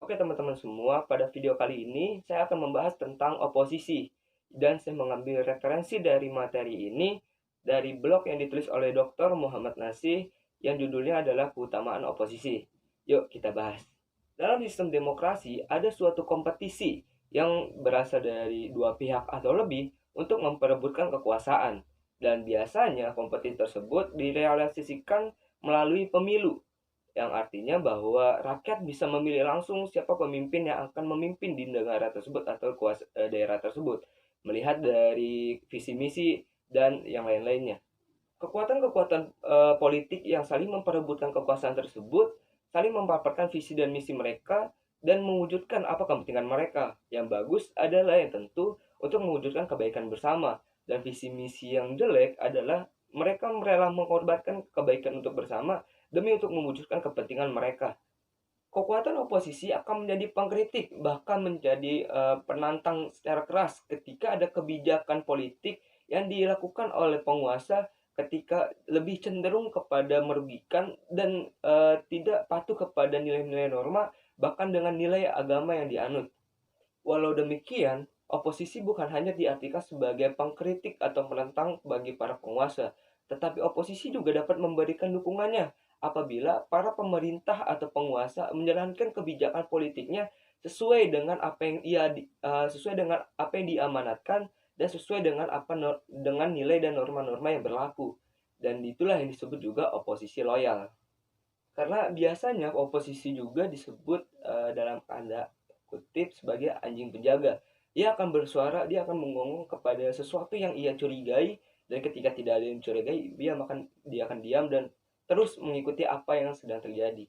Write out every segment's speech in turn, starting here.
Oke teman-teman semua, pada video kali ini saya akan membahas tentang oposisi. Dan saya mengambil referensi dari materi ini dari blog yang ditulis oleh Dr. Muhammad Nasih yang judulnya adalah Keutamaan Oposisi. Yuk kita bahas. Dalam sistem demokrasi ada suatu kompetisi yang berasal dari dua pihak atau lebih untuk memperebutkan kekuasaan. Dan biasanya kompetisi tersebut direalisasikan melalui pemilu yang artinya bahwa rakyat bisa memilih langsung siapa pemimpin yang akan memimpin di negara tersebut atau daerah tersebut, melihat dari visi misi dan yang lain-lainnya. Kekuatan-kekuatan politik yang saling memperebutkan kekuasaan tersebut saling memaparkan visi dan misi mereka dan mewujudkan apa kepentingan mereka. Yang bagus adalah yang tentu untuk mewujudkan kebaikan bersama, dan visi misi yang jelek adalah mereka rela mengorbankan kebaikan untuk bersama demi untuk mewujudkan kepentingan mereka. Kekuatan oposisi akan menjadi pengkritik, bahkan menjadi penantang secara keras ketika ada kebijakan politik yang dilakukan oleh penguasa ketika lebih cenderung kepada merugikan dan tidak patuh kepada nilai-nilai norma, bahkan dengan nilai agama yang dianut. Walau demikian, oposisi bukan hanya diartikan sebagai pengkritik atau penentang bagi para penguasa, tetapi oposisi juga dapat memberikan dukungannya apabila para pemerintah atau penguasa menjalankan kebijakan politiknya sesuai dengan apa yang diamanatkan dan sesuai dengan dengan nilai dan norma-norma yang berlaku. Dan itulah yang disebut juga oposisi loyal. Karena biasanya oposisi juga disebut dalam tanda kutip sebagai anjing penjaga. Dia akan bersuara, dia akan menggonggong kepada sesuatu yang ia curigai, dan ketika tidak ada yang curigai, dia akan diam dan terus mengikuti apa yang sedang terjadi.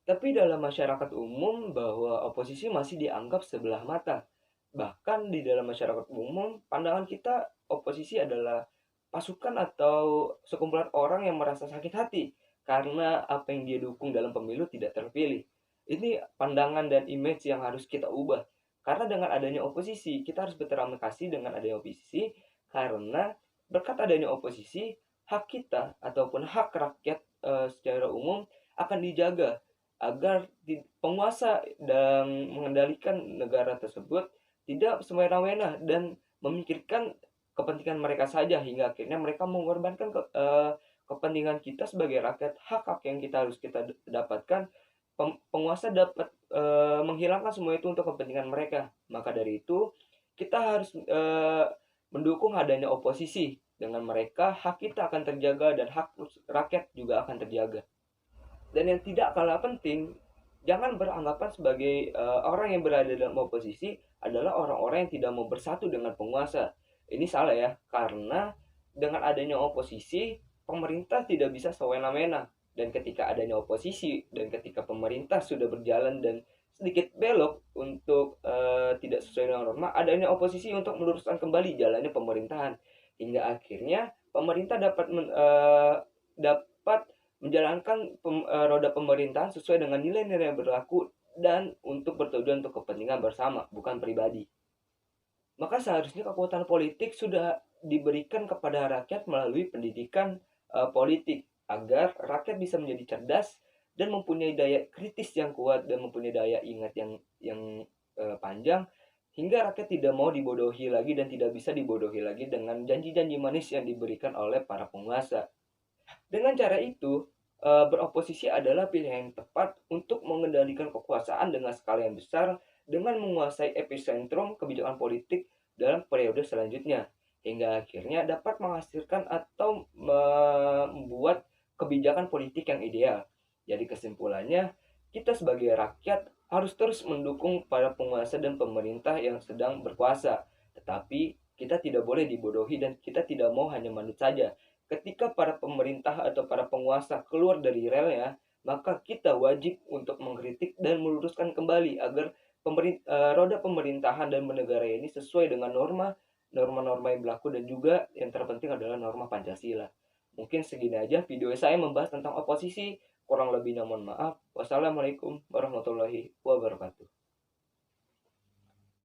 Tapi dalam masyarakat umum bahwa oposisi masih dianggap sebelah mata. Bahkan di dalam masyarakat umum, pandangan kita oposisi adalah pasukan atau sekumpulan orang yang merasa sakit hati karena apa yang dia dukung dalam pemilu tidak terpilih. Ini pandangan dan image yang harus kita ubah. Karena dengan adanya oposisi, kita harus berterima kasih dengan adanya oposisi, karena berkat adanya oposisi, hak kita ataupun hak rakyat secara umum akan dijaga agar penguasa dan mengendalikan negara tersebut tidak semena-mena dan memikirkan kepentingan mereka saja, hingga akhirnya mereka mengorbankan kepentingan kita sebagai rakyat, hak-hak yang kita dapatkan. Penguasa dapat menghilangkan semua itu untuk kepentingan mereka. Maka dari itu kita harus mendukung adanya oposisi. Dengan mereka hak kita akan terjaga dan hak rakyat juga akan terjaga. Dan yang tidak kalah penting, jangan beranggapan sebagai orang yang berada dalam oposisi adalah orang-orang yang tidak mau bersatu dengan penguasa. Ini salah ya, karena dengan adanya oposisi, pemerintah tidak bisa sewena-mena. Dan ketika adanya oposisi dan ketika pemerintah sudah berjalan dan sedikit belok untuk tidak sesuai dengan norma, adanya oposisi untuk meluruskan kembali jalannya pemerintahan, hingga akhirnya pemerintah dapat menjalankan roda pemerintahan sesuai dengan nilai-nilai yang berlaku dan untuk bertujuan untuk kepentingan bersama, bukan pribadi. Maka seharusnya kekuatan politik sudah diberikan kepada rakyat melalui pendidikan politik agar rakyat bisa menjadi cerdas dan mempunyai daya kritis yang kuat dan mempunyai daya ingat yang panjang, hingga rakyat tidak mau dibodohi lagi dan tidak bisa dibodohi lagi dengan janji-janji manis yang diberikan oleh para penguasa. Dengan cara itu, beroposisi adalah pilihan yang tepat untuk mengendalikan kekuasaan dengan skala yang besar dengan menguasai epicentrum kebijakan politik dalam periode selanjutnya, hingga akhirnya dapat menghasilkan atau membuat kebijakan politik yang ideal. Jadi kesimpulannya, kita sebagai rakyat harus terus mendukung para penguasa dan pemerintah yang sedang berkuasa. Tetapi kita tidak boleh dibodohi dan kita tidak mau hanya manut saja. Ketika para pemerintah atau para penguasa keluar dari relnya, maka kita wajib untuk mengkritik dan meluruskan kembali agar roda pemerintahan dan bernegara ini sesuai dengan norma-norma yang berlaku, dan juga yang terpenting adalah norma Pancasila. Mungkin segini aja video saya membahas tentang oposisi. Kurang lebihnya mohon maaf. Wassalamualaikum warahmatullahi wabarakatuh.